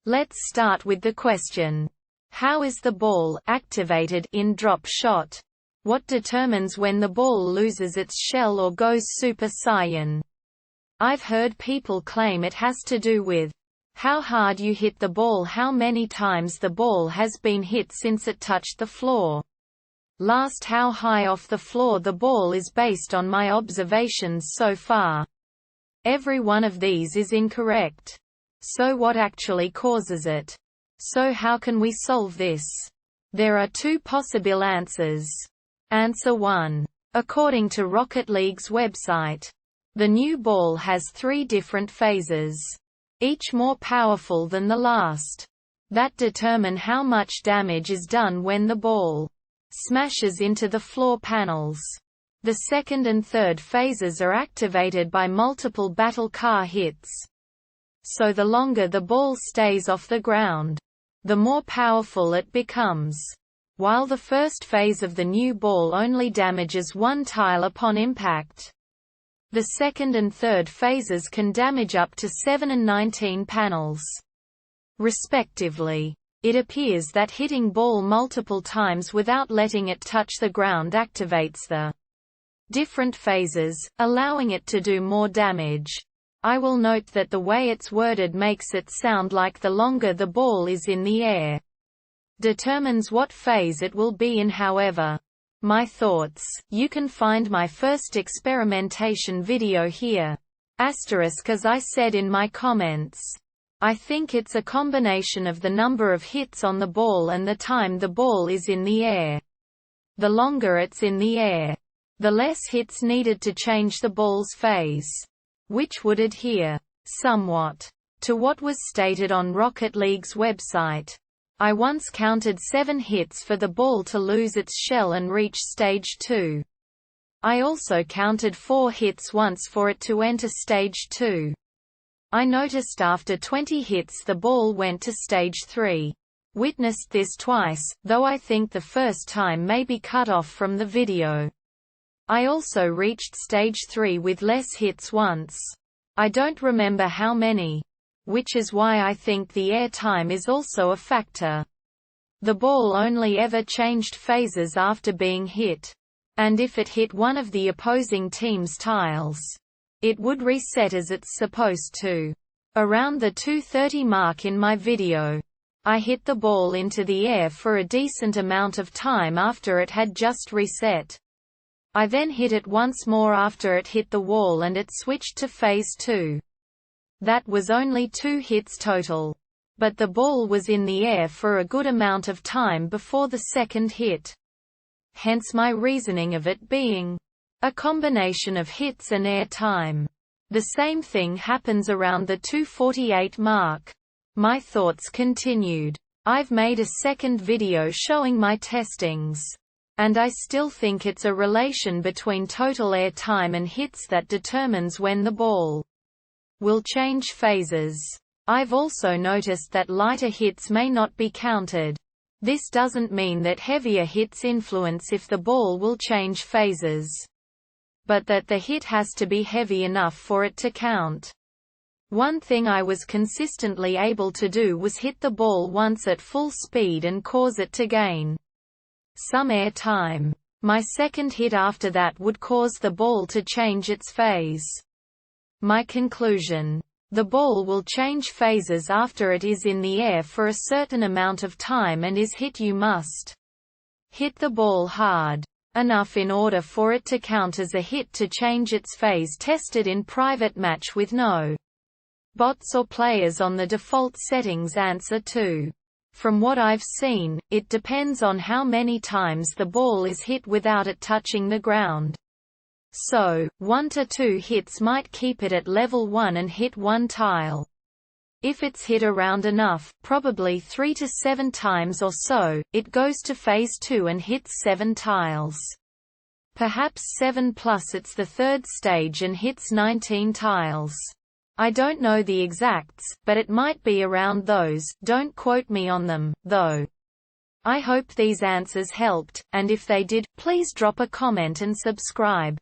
Let's start with the question. How is the ball activated in DropShot? What determines when the ball loses its shell or goes Super Saiyan? I've heard people claim it has to do with how hard you hit the ball, how many times the ball has been hit since it touched the floor. Last, how high off the floor the ball is based on my observations so far. Every one of these is incorrect. So what actually causes it? So how can we solve this? There are two possible answers. Answer 1. According to Rocket League's website, the new ball has 3 different phases, each more powerful than the last, that determine how much damage is done when the ball smashes into the floor panels. The second and third phases are activated by multiple battle car hits. So the longer the ball stays off the ground, the more powerful it becomes. While the first phase of the new ball only damages one tile upon impact, the second and third phases can damage up to 7 and 19 panels, respectively. It appears that hitting ball multiple times without letting it touch the ground activates the different phases, allowing it to do more damage. I will note that the way it's worded makes it sound like the longer the ball is in the air determines what phase it will be in. However, my thoughts, you can find my first experimentation video here. Asterisk, as I said in my comments, I think it's a combination of the number of hits on the ball and the time the ball is in the air. The longer it's in the air, the less hits needed to change the ball's phase, which would adhere somewhat to what was stated on Rocket League's website. I once counted 7 hits for the ball to lose its shell and reach stage 2. I also counted 4 hits once for it to enter stage 2. I noticed after 20 hits the ball went to stage 3. Witnessed this twice, though I think the first time may be cut off from the video. I also reached stage 3 with less hits once. I don't remember how many, which is why I think the air time is also a factor. The ball only ever changed phases after being hit, and if it hit one of the opposing team's tiles, it would reset as it's supposed to. Around the 2:30 mark in my video, I hit the ball into the air for a decent amount of time after it had just reset. I then hit it once more after it hit the wall and it switched to phase 2. That was only 2 hits total. But the ball was in the air for a good amount of time before the second hit. Hence my reasoning of it being a combination of hits and air time. The same thing happens around the 2:48 mark. My thoughts continued. I've made a second video showing my testings, and I still think it's a relation between total air time and hits that determines when the ball will change phases. I've also noticed that lighter hits may not be counted. This doesn't mean that heavier hits influence if the ball will change phases, but that the hit has to be heavy enough for it to count. One thing I was consistently able to do was hit the ball once at full speed and cause it to gain some air time. My second hit after that would cause the ball to change its phase. My conclusion: the ball will change phases after it is in the air for a certain amount of time and is hit. You must hit the ball hard enough in order for it to count as a hit to change its phase. Tested in private match with no bots or players on the default settings. Answer 2. From what I've seen, it depends on how many times the ball is hit without it touching the ground. So, 1 to 2 hits might keep it at level 1 and hit 1 tile. If it's hit around enough, probably 3 to 7 times or so, it goes to phase 2 and hits 7 tiles. Perhaps 7 plus it's the third stage and hits 19 tiles. I don't know the exacts, but it might be around those. Don't quote me on them, though. I hope these answers helped, and if they did, please drop a comment and subscribe.